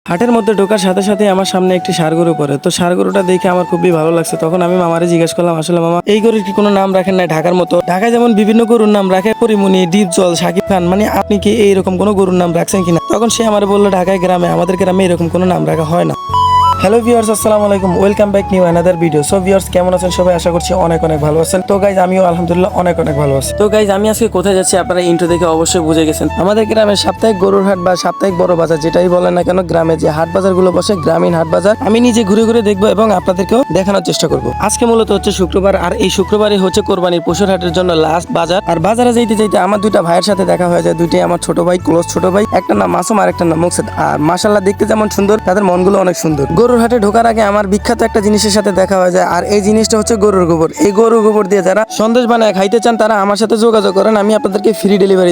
হাটের মধ্যে ঢোকার সাথে সাথে আমার সামনে একটি ষাঁড় গরু পড়ে। তো ষাঁড় গরুটা দেখে আমার খুবই ভালো লাগছে। তখন আমি মামারে জিজ্ঞেস করলাম, আসলে মামা এই গরুর কি কোনো নাম রাখেন নাই ঢাকার মতো? ঢাকায় যেমন বিভিন্ন গরুর নাম রাখে, পরিমণি, ডিপজল, সাকিব খান, মানে আপনি কি এইরকম কোনো গরুর নাম রাখছেন কিনা? তখন সে আমার বললো, ঢাকায় গ্রামে, আমাদের গ্রামে এরকম কোনো নাম রাখা হয় না। হ্যালো ভিউয়ার্স, আসসালামু আলাইকুম, welcome back new another video. So viewers, কেমন আছেন সবাই? আশা করছি অনেক ভালো আছেন। তো গাইজ, আমিও আলহামদুলিল্লাহ অনেক ভালো আছি। তো গাইজ, আমি আজকে কোথায় যাচ্ছি আপনারা ইন্ট্রো দেখে অবশ্যই বুঝে গেছেন। আমাদের গ্রামের সাপ্তাহিক গরুর হাট বা সাপ্তাহিক বড় বাজার, যেটাই বলেন না কেন, গ্রামে যে হাট বাজার গুলো বসে, গ্রামীণ হাট বাজার, আমি নিজে ঘুরে ঘুরে দেখবো এবং আপনাদেরকেও দেখানোর চেষ্টা করব। আজকে মূলত হচ্ছে শুক্রবার, আর এই শুক্রবারই হচ্ছে কোরবানির পশুর হাটের জন্য লাস্ট বাজার। আর বাজারে যাইতে যাইতে আমার দুইটা ভাইয়ের সাথে দেখা হয়ে যায়। দুইটাই আমার ছোট ভাই, ক্লোজ ছোট ভাই। একটা নাম মাসুম আর একটা নাম মুকসেদ। আর মাশাআল্লাহ, দেখতে যেমন সুন্দর, তাদের মনগুলো অনেক সুন্দর। গরুর হাটে ঢোকার আগে আমার বিখ্যাত একটা জিনিসের সাথে দেখা হয়ে যায়, আর এই জিনিসটা হচ্ছে গরুর গোবর। এই গরুর গোবর দিয়ে যারা সন্দেশ বানায় খাইতে চান, তারা আমার সাথে যোগাযোগ করেন। আমি আপনাদেরকে ফ্রি ডেলিভারি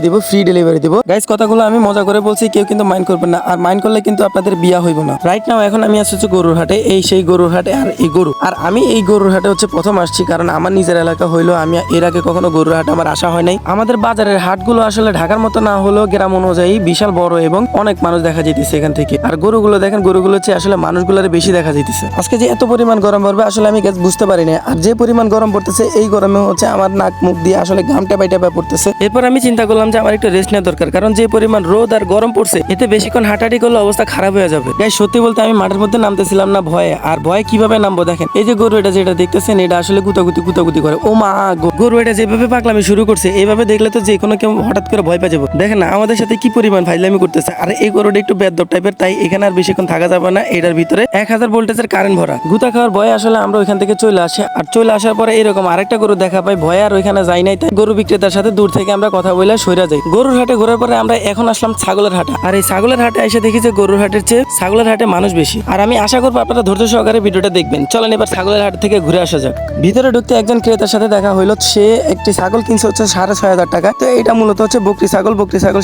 দিব। গাইস, কথাগুলো আমি মজা করে বলছি, কেউ কিন্তু মাইন্ড করবেন না। আর মাইন্ড করলে কিন্তু আপনাদের বিয়া হইব না। রাইট নাও এখন আমি আসছি গরুর হাটে। এই সেই গরুর হাটে, আর এই গরু। আর আমি এই গরুর হাটে হচ্ছে প্রথম আসছি, কারণ আমার নিজের এলাকা হইলো, আমি এর আগে কখনো গরুর হাটে আমার আসা হয় নাই। আমাদের বাজারের হাটগুলো আসলে ঢাকার মতো না হলেও গ্রাম অনুযায়ী বিশাল বড় এবং অনেক মানুষ দেখা যাইতেছে এখান থেকে। আর গরুগুলো দেখেন, গরুগুলো হচ্ছে আসলে মানুষগুলোর বেশি দেখা যাইতেছে। আজকে যে এত পরিমাণ গরম পড়বে আসলে আমি বুঝতে পারি না। আর যে পরিমাণ গরম পড়তেছে, এই গরমে হচ্ছে আমার নাক মুখ দিয়ে আসলে ঘামটা বাইটা পড়তেছে। এরপর আমি চিন্তা করলাম যে আমার একটু রেস্ট নেওয়া দরকার, কারণ যে পরিমাণ রোদ আর গরম পড়ছে, এতে বেশিক্ষণ হাঁটাহাঁটি করলে অবস্থা খারাপ হয়ে যাবে। গাইস, সত্যি বলতে আমি মাঠের মধ্যে নামতেছিলাম না ভয়ে। আর ভয়ে কিভাবে নামবো দেখেন, এই যে গরু এটা যেটা দেখতেছেন, এটা আসলে গুতাগুতি করে। ও মা, গরু এটা যেভাবে পাগলামি শুরু করছে, এইভাবে দেখলে তো যে কোনো কেউ হঠাৎ করে ভয় পেয়ে যাবো। দেখেন না আমাদের সাথে কি পরিমাণ ফাইজলামি করতেছে। আর এই গরুটা একটু বেদব টাইপের, তাই এখানে আর বেশিক্ষণ থাকা যাবে না। এটার ভিতরে 1000 ভোল্টেজের কারেন্ট ভরা। গুতা খাওয়ার ভয়ে আসলে আমরা ওইখান থেকে চলে আসি। আর চলে আসার পরে এরকম আরেকটা গরু দেখা পাই, ভয়ে আর ওইখানে যাই নাই। তাই গরু বিক্রেতার সাথে দূর থেকে আমরা কথা বলে সইরা যাই। গরুর হাটে ঘোরার পরে আমরা এখন আসলাম ছাগলের হাটে। আর এই ছাগলের হাটে এসে দেখি যে গরুর হাটের চেয়ে ছাগলের হাটে মানুষ বেশি। আর আমি আশা করবো আপনারা ধৈর্য সহকারে ভিডিওটা দেখবেন। চলেন এবার ছাগলের হাট থেকে ঘুরে আসা যাক। ভিতরে ঢুকতে একজন ক্রেতার সাথে দেখা হইলো। সে একটি ছাগল কিনছে হচ্ছে 6500 টাকা। তো এটা মূলত হচ্ছে বকরি ছাগল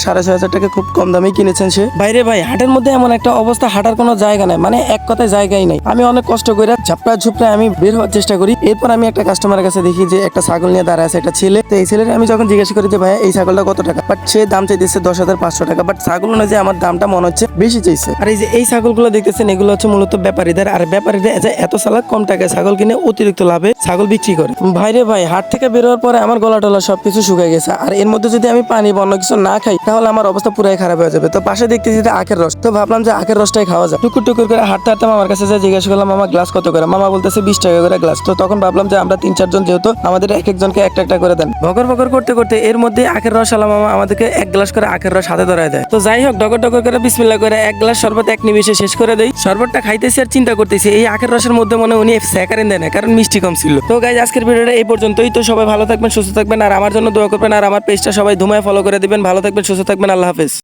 6500 টাকা, খুব কম দামে কিনেছেন সে। বাইরে ভাই, হাটের মধ্যে এমন একটা অবস্থা, হাঁটার কোনো জায়গা নাই, মানে এক কথায় জায়গাই নাই। আমি অনেক কষ্ট করে ঝাপড়া ঝুপড়ে আমি বের হওয়ার চেষ্টা করি। এরপর আমি একটা কাস্টমারের কাছে দেখি যে একটা ছাগল নিয়ে দাঁড়ায় আছে একটা ছেলে। তো এই ছেলের আমি যখন জিজ্ঞাসা করি যে ভাইয়া এই ছাগলটা কত টাকা, বাট সে দাম চাইতেছে 10,500 টাকা। বাট ছাগল অনুযায়ী আমার দামটা মনে হচ্ছে বেশি চাইছে। আর এই যে এই ছাগলগুলো দেখতেছেন, এগুলো হচ্ছে মূলত ব্যাপারীদের। আর ব্যাপারীরা এত সালা কম টাকায় ছাগল কিনে অতিরিক্ত লাভে ছাগল বিক্রি করে। ভাইরে ভাই, হাট থেকে বের হওয়ার পরে আমার গলা টলা সবকিছু শুকায় গেছে। আর এর মধ্যে যদি আমি পানি বা অন্য কিছু না খাই, তাহলে আমার অবস্থা পুরাই খারাপ হয়ে যাবে। তো পাশে দেখতেছি যে আখের রস। তো ভাবলাম যে আখের রসটাই খাওয়া যায়। টুকুর টুকুর করে হাঁটতে হাঁটতে আমার কাছে যা জিজ্ঞাসা করলাম, মামা গ্লাস কত করে? মামা বলতেছে 20 টাকা করে গ্লাস। তো তখন ভাবলাম যে আমরা 3-4 জন, যেহেতু আমাদের এক একজনকে একটা করে দেন। ভগর করতে করতে এর মধ্যে আখের রস আলা মামা আমাদেরকে 1 গ্লাস করে আখের রস হাতে ধরায় দেয়। তো যাই হোক, ডগর করে বিসমিল্লাহ করে 1 গ্লাস শরবত এক নিমিষে শেষ করে দেই। শরবতটা খাইতেছি আর চিন্তা করতেছি, এই আখের রসের মধ্যে মনে উনি স্যাকারিন দেয় না, কারণ মিষ্টি কম ছিল। তো গাইজ, আজকের ভিডিওটা এই পর্যন্তই। তো সবাই ভালো থাকবেন, সুস্থ থাকবেন, আর আমার জন্য দোয়া করবেন। আর আমার পেজটা সবাই ধুমায় ফলো করে দিবেন। ভালো থাকবেন, সুস্থ থাকবেন, আল্লাহ হাফেজ।